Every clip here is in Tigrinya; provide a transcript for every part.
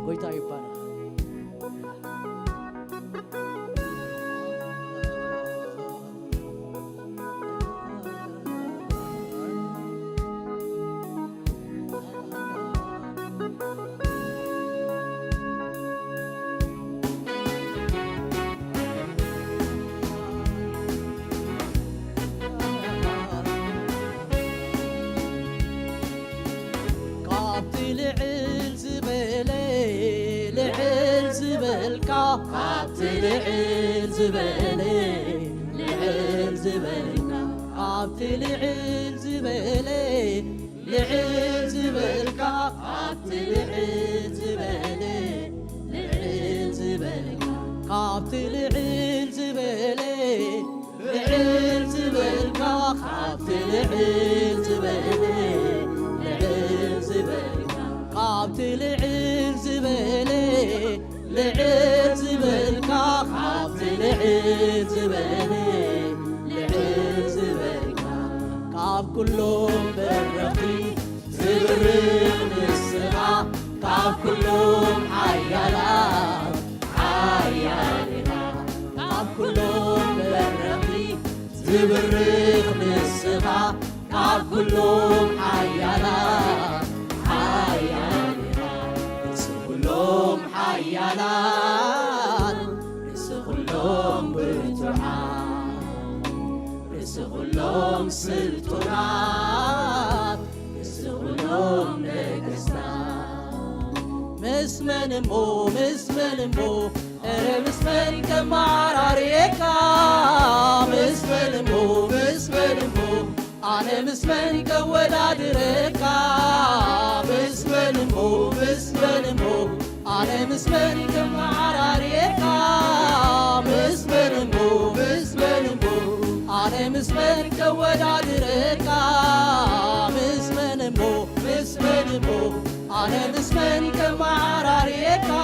ጌታ ይባረክ። لعل زبالي لعل زبالنا عبت لعل زبالي لعل زبالكا عبت لعل زبالي لعل زبالكا عبت لعل زبالي لعل زبالكا عبت لعل زبالي لعل زبالكا عبت لعل زبالي لعل زبالكا عبت لعل زبالي لعل زبالكا كعب كلهم بالرقي زبرق السماء كعب كلهم حيالات حيالنا كعب كلهم بالرقي زبرق السماء كعب كلهم حيالات حيالنا كلهم حيالات كلهم برتعان كلهم سلطنات كلهم نجستان مسمن مو أنا مسمن كمعراريكا مسمن مو أنا مسمن كولادريكا مسمن مو أنا مسمن كمعراريكا مسمن مو أنا مسمن كولادريكا مسمن مو أنا مسمن كمعراريكا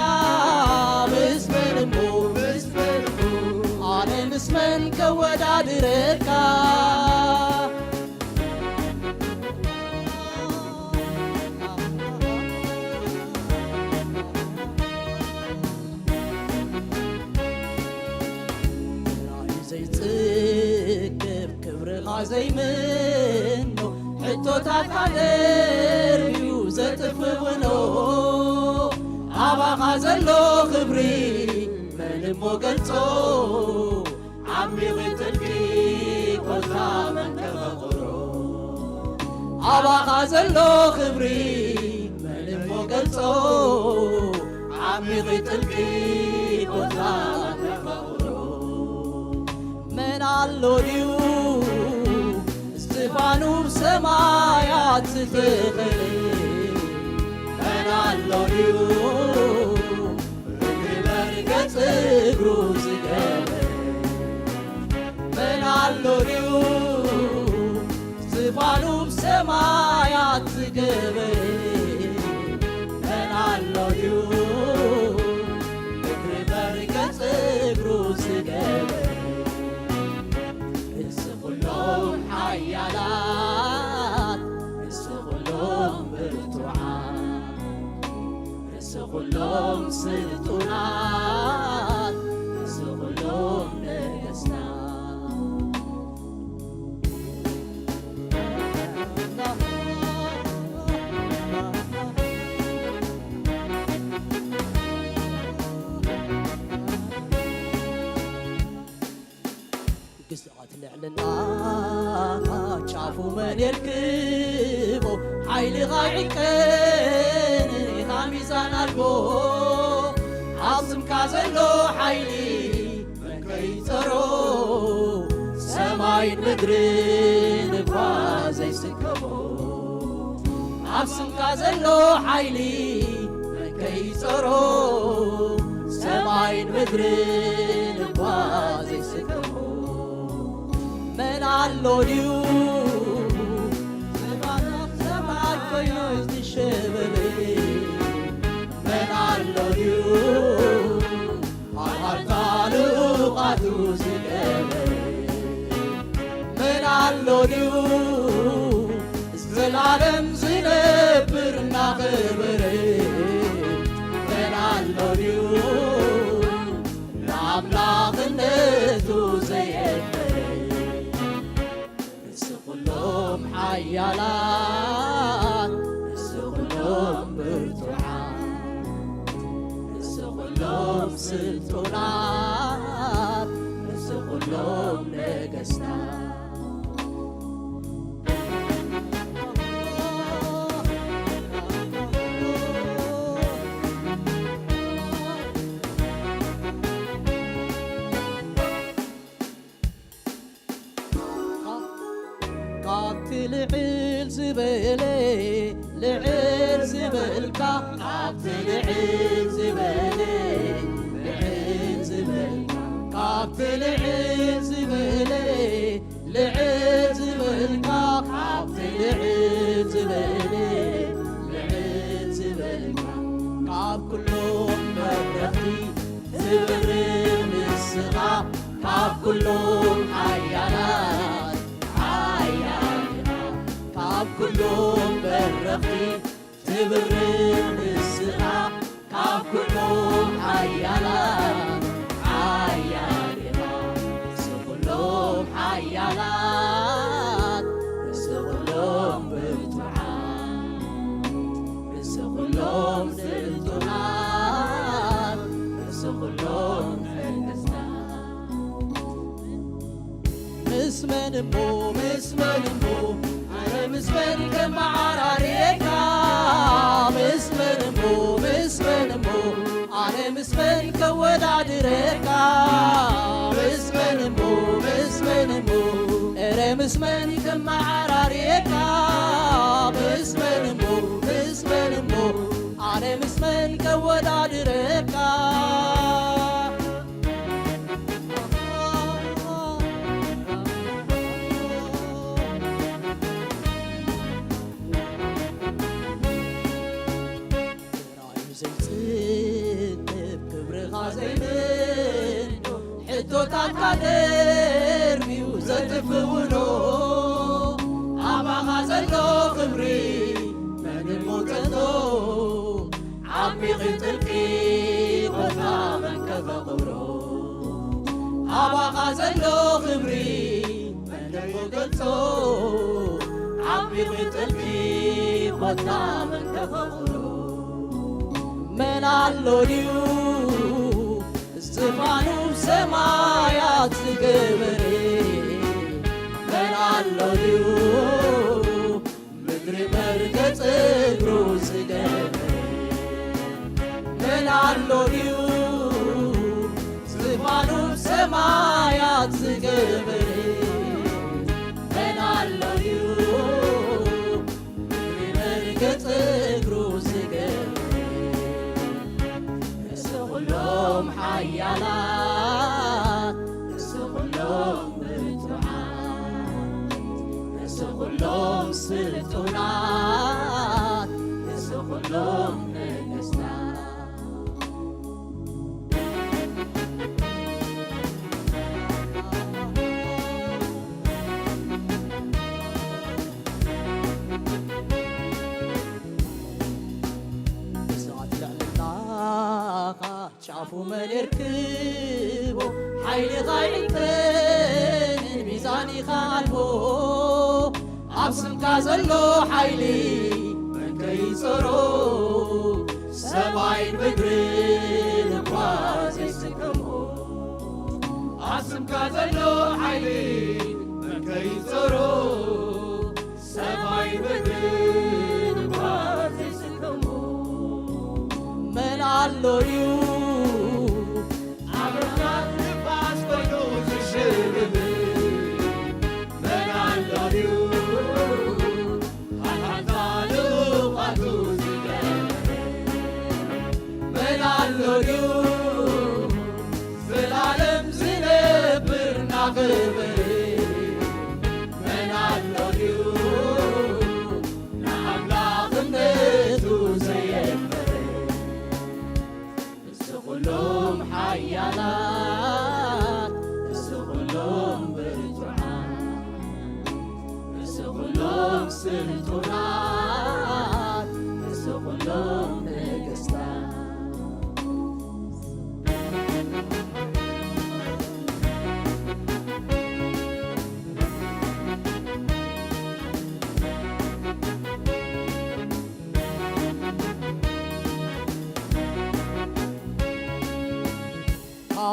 مسمن مو أنا مسمن كولادريكا زي منو حتوتات عدريو زتفونو عبا غازلو خبري من موقلتو عمي غيتلقي قلتا من كبقرو عبا غازلو خبري من موقلتو عمي غيتلقي قلتا من كبقرو من علو ديو استفانو بسمايات ستخلي أنا اللوريو رجل برقة قروز قبل أنا اللوريو استفانو بسمايات قبل أنا اللوريو رجل برقة قروز قبل كلهم حيالات كلهم برتوعان كلهم سلطنات كلهم نجستان قصعت لعلنا شافوا من يركبوا حيلي غايكن خاميزان البو عاصم كازلو حيلي من كيترو سماين مدرين بوازي سكبو عاصم كازلو حيلي من كيترو سماين مدرين بوازي سكبو من علوديو سمعك كويس تشبلي من علوديو عالطالو قادو سكبلي من علوديو زلالم زنبرنا خبري من ሓያላን ንስ ኩሎም ብርቱዓን ንስ ኩሎም ስልጡናት ንስ ኩሎም ነገሥታት ልዕል ዝበለ ልዕል ዝበልካ ካብቲ ልዕል ዝበለ ልዕል ዝበልካ ካብቲ ልዕል ዝበለ ልዕል ዝበልካ ካብቲ ልዕል ዝበለ ልዕል ዝበልካ ካብ ኩሎም መብረኽቲ ዝብርህ ንስኻ ካብ ኩሎም ሓያላት ካብ ኩሎም በረኽቲ ትብርህ ንስኻ ካብ ኩሎም ሓያላን ሓያል ኢኻ ንስ ኩሎም ሓያላት ንስ ኩሎም ብርቱዓን ንስ ኩሎም ስልጡናት ንስ ኩሎም ነገሥታት ምስመን እሞ ምስመን ከመዓራርየካ ምስመን እሞ ኣነ ምስመን ከወዳድረካ ምስመን እሞ እረ ምስመን ከመዓራርየካ ምስመን እሞ ኣነ ምስመን ከወዳድረካ ሕቶታትካ ደርቢው ዘጥፍውኖ ኣባኻ ዘሎ ክብሪ መን ሞተቶ ዓሚቕ ጥልቂ ቦታ መን ከፈቕብሮ ኣባኻ ዘሎ ክብሪ መን ሞተቶ ዓሚቕ ጥልቂ ቦታ መን ከፈቕብሮ መን ኣሎ ድዩ ዝፋኑ ሰማያት ዝገበረ መን ኣሎ ድዩ ምድሪ መርገጽ እግሩ ዝገበረ መን ኣሎ ድዩ ዝፋኑ ሰማያት ዝገበረ መን ኣሎ ድዩ ምድሪ መርገጽ እግሩ ዝገበረ ኩሎም ሓያላት ንስ ኩሎም ብርቱዓን ንስ ኩሎም ስልጡናት ንስ ኩሎም ነገሥታት ጫፉ መኔርክቦ ሓይልኻ ይዕተንን ሚዛኒኻ ኣልቦ ኣብ ስምካ ዘሎ ሓይሊ መን ከይጸሮ ሰማይን ምድርን እኳ ዘይስከሞ ኣብ ስምካ ዘሎ ሓይሊ መን ከይጸሮ ሰማይን ምድርን እኳ ዘይስከሞ መን ኣሎ ድዩ ዘላለም ዝነብር ናኽብር መን ኣሎ ድዩ ንኣምላኽነቱ ዘየፍር ንስ ኩሎም ሓያላት ንስ ኩሎም ብርቱዓን ንስ ኩሎም ስልጡናት ንስ ኩሎም ነገሥታት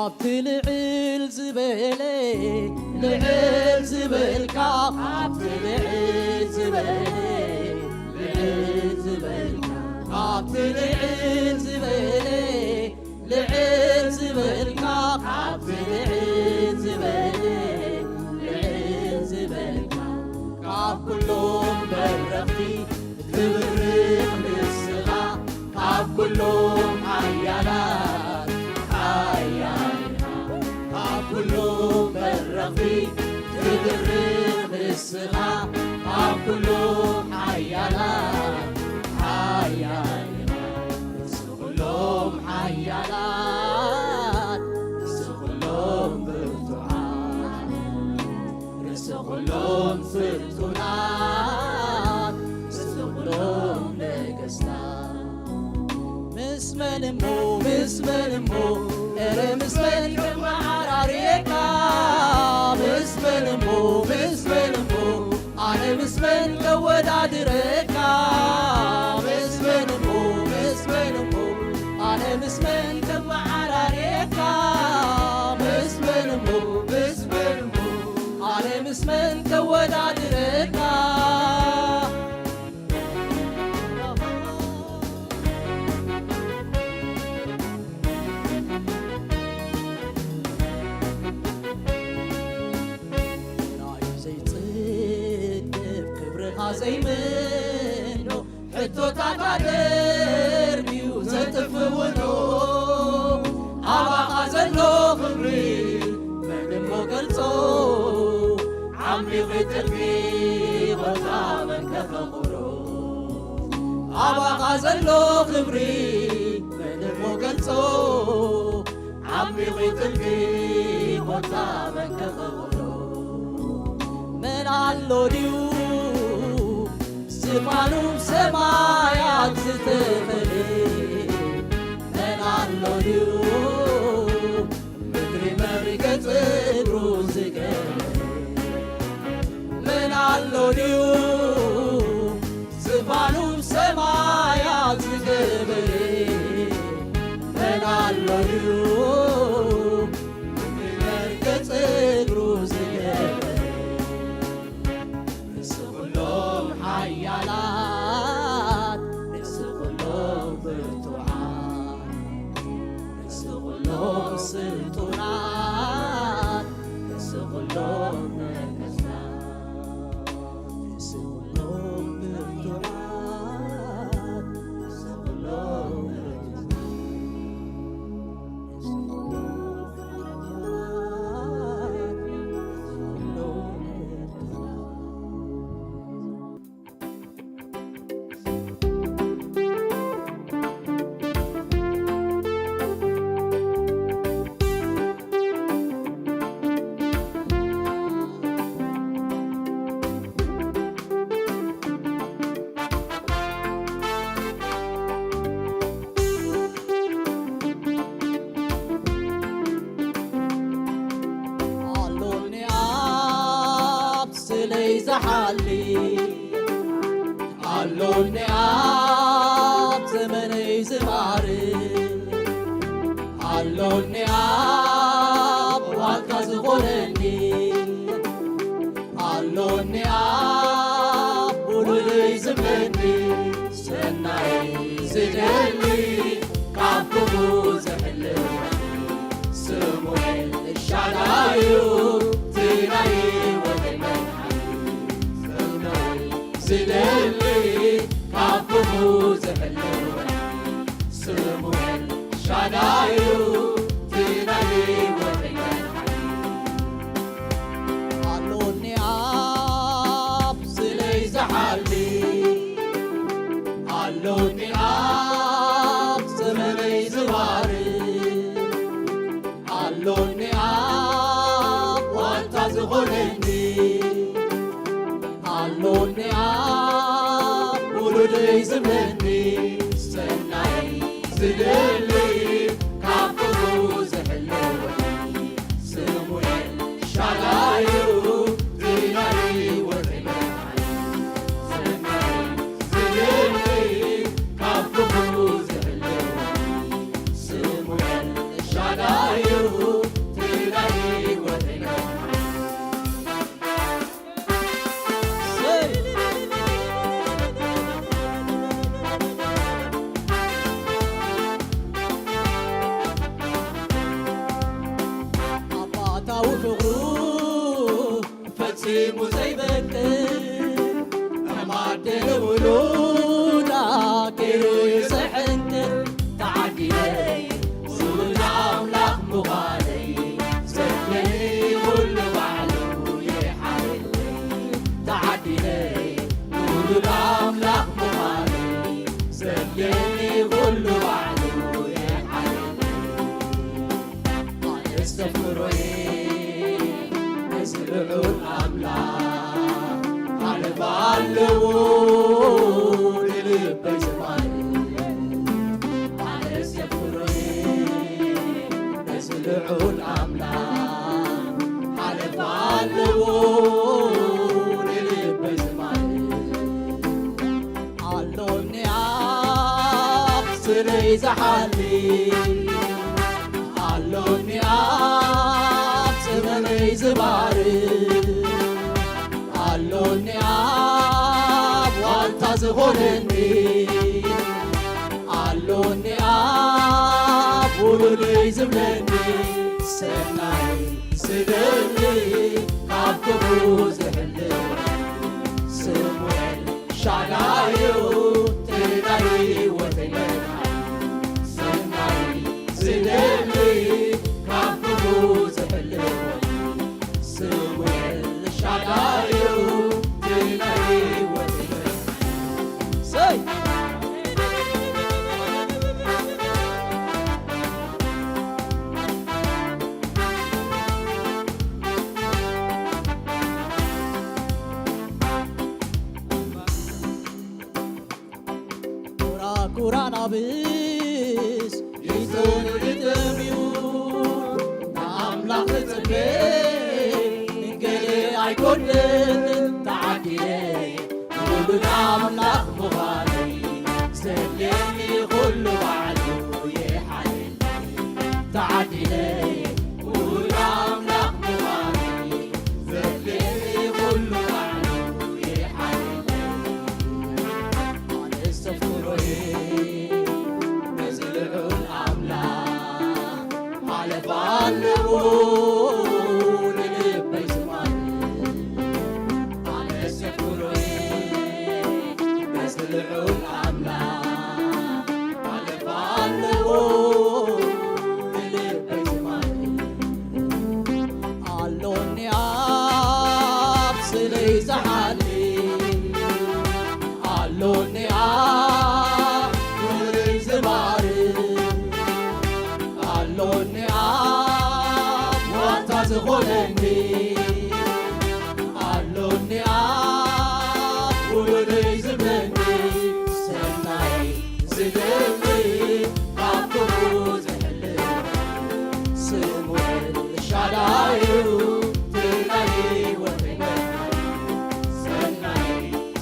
ካብቲ ልዕል ዝበለ ልዕል ዝበልካ ካብቲ ልዕል ዝበለ ልዕል ዝበልካ ካብቲ ልዕል ዝበለ ልዕል ዝበልካ ካብቲ ልዕል ዝበለ ልዕል ዝበልካ ካብ ኩሎም በረኽቲ ትብርኽ ንስኻ ካብ ኩሎም ሓያላት ሓያልኻ ካብ ኩሎም በረኽቲ ትብርኽ ንስኻ ካብ ኩሎም ሓያላት ሓያልኻ ንስ ኩሎም ሓያላት ንስ ኩሎም ብርቱዓት ንስ ኩሎም ፍርቱናት ንስ ኩሎም ነገሥታት ምስመን እሞ እረ ምስመን ከመዓራርየካ ምስመን እሞ ኣነ ምስመን ከወዳድረካ ምስመን እሞ ኣነ ምስመን ከመዓራርየካ ምስመን እሞ ኣነ ምስመን ከወዳድረካ ዘይምኖ ሕቶታት ኣደርቢዩ ዘጥፍውኖ ኣባኻ ዘሎ ክብሪ መንሞ ገልጾ ዓሚቕ ጥልቂ ቦታ መንከኸቑሮ ኣባኻ ዘሎ ክብሪ መንሞ ገልጾ ዓሚቕ ጥልቂ ቦታ መንከኸቑሮ መን ኣሎ ድዩ ዝፋኑ ሰማያት ዝተፈለ መን ኣሎ ድዩ ምድሪ መርገጽ እግሩ ዝገበረ መን ኣሎ ድዩ ዝፋኑ ሰማያት ዝገበረ መን ኣሎ ድዩ ምድሪ መርገጽ እግሩ ዝገበረ ሓያላት ንስ ኩሎም ብርቱዓት ንስ ኩሎም ስልጡናት ንስ ኩሎም ነገሥታት ንስ ኩሎም ብርቱዓት ንስ ኩሎም زحلي علوني عاب زمني زماري علوني عاب وعكاز غلني علوني عاب ولولي زمني سناي زدلي كعبكو زحلي سمويل الشعلايو تيناي زدلي كعبكو زحلي سمويل الشعلايو تيناي علوني عاب سلي زحلي علوني عاب زمني زواري علوني عاب وانت زغلني علوني عاب ولدي زمني سناي زدلي كعبكو زحلي سمويل الشعلايو تيناي ورمي سناي زدلي كعبكو زحلي سمويل الشعلايو ፈጺሙ ዘይበቅል ከማደለ ውሉዳ ገይሩ ይስሕንቅር ተዓዲለይ ውሉድ ኣምላኽ ምዃነይ ዘድለኒ ኩሉ ባዕሉ ይሓልለይ ተዓዲለይ ውሉድ ኣምላኽ ምዃነይ ዘድለኒ ኩሉ ባዕሉ ይሓልለይ ኣነ ዘፍሮየ ዝልዑል ኣምላኽ ሓለፋ ኣለዎ ንልበይ ዝማልእ ኣነ ዘፍሮየ ዝልዑል ኣምላኽ ሓለፋ ኣለዎ ንልበይ ዝማልእ ኣሎኒ ኣብ ስረይ ዝሓልፍ ኣሎኒ ኣብ ዘመነይ ዝባርክ ኣሎኒ ኣብ ዋልታ ዝኾነኒ ኣሎኒ ኣብ ውሉደይ ዝብለኒ ሰናይ ዝደሊ ካብ ክብሩ ዝሕልፍ ስሙኤል ሻዳዩ ትናይ ወተይ ሰናይ ዝደሊ ካብ ክብሩ ዝሕልፍ ስሙኤል ሻዳዩ ትናይ ወተይ ሰይ ኩራናብስ ይዞኑ ልጥሚዩ ንኣምላኽ ዝጽበ እንገሌ ኣይኰንን ተዓዲለይ ውሉድ ኣምላኽ ምዃነይ ዘድልየኒ ኩሉ ባዕሉ ይሓልለይ ተዓዲለይ ውሉድ ኣምላኽ ምዃነይ ዘድልየኒ ኩሉ ባዕሉ ይሓልለይ ኣነ ዘፍሮየ ዝልዑል ኣምላኽ ሓለፋ ኣለዎ ንልበይ ዝማልእ ኣነ ዘፍሮየ ዝልዑል ኣምላኽ ሓለፋ ኣለዎ ንልበይ ዝማልእ ኣሎኒ ኣብ ስለይ ዝሓልፍ ኣሎኒ ኣብ ውሉደይ ዝባርክ ኣሎኒ ኣብ ዋልታ ዝኾነኒ ኣሎኒ ኣብ ውሉደይ ዝብለኒ ሰናይ ዝደሊ ካብ ክብሩ ዝሕልፍ ስሙኤል ሻዳዩ ትናይ ወተይ ሰናይ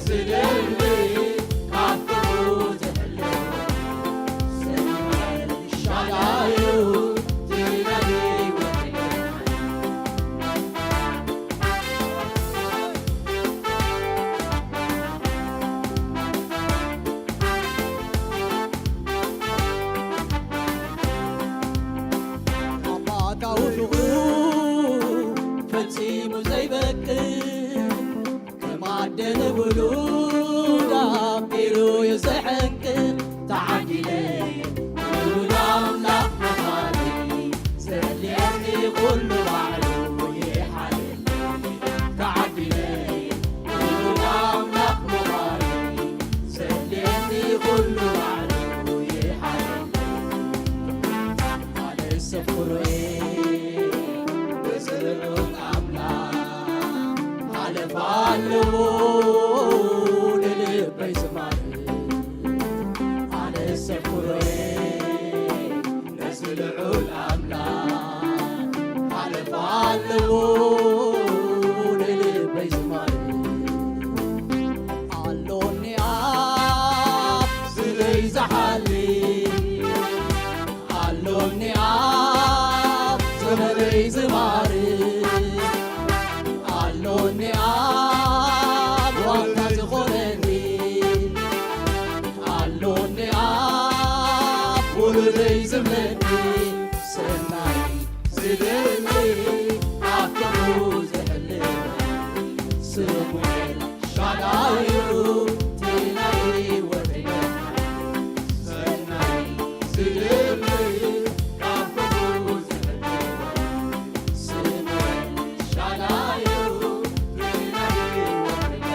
ዝደሊ ካብ ክብሩ ዝሕልፍ ስሙኤል ሻዳዩ ትናይ ወተይ ኣባታዊ ፍቑር ፈጺሙ ዘይበቅል ከማደለ ውሉድ ኣቢሉ ይስሕንቅር ተዓዲለይ ውሉድ ኣምላኽ ምዃነይ ዘድልየኒ ኩሉ ባዕሉ ይሓልለይ ተዓዲለይ ውሉድ ኣምላኽ ምዃነይ ዘድልየኒ ኩሉ ባዕሉ ይሓልለይ ኣነ ዘፍሮየ ዝልዑል ኣምላኽ ሓለፋ ኣለዎ ንልበይ ዝማልእ ኣነ ዘፍሮየ ዝልዑል ኣምላኽ ሓለፋ ኣለዎ ንልበይ ዝማልእ ኣሎኒ ኣብ ስለይ ዝሓልፍ ኣሎኒ ኣብ ዘመነይ ዝባርክ ኣሎኒ ኣብ ዋልታ ዝኾነኒ ኣሎኒ ኣብ ውሉደይ ዝብለኒ ሰናይ ዝደሊ ካብ ክብሩ ዝሕልፍ ስሙኤል ሻዳዩ ትናይ ወደየ ሰናይ ዝድምር ካፍኩ ዝነግር ስሙኤል ሻዳዩ ትናይ ወደየ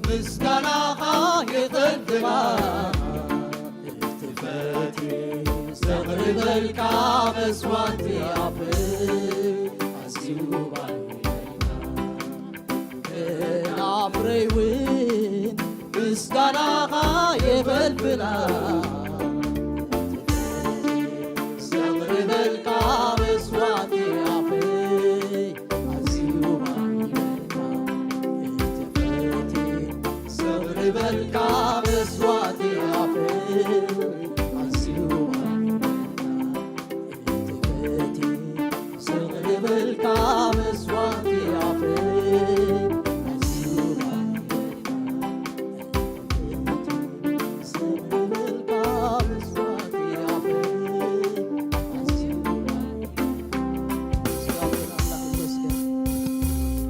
ምስጋናኻ ይቕድማ እትፈቲ ዘቕርበልካ መስዋዕቲ ኣፍ ኣዝዩ ባንካ ናፍረይውን ምስጋናኻ የበልብና ዘቕርበልካ መስዋዕቲ ኣፍ ኣዝዩ በልካ መስዋዕቲ ኣፍ ኣዝዩ እትፈቲ ስቕሪ በልካ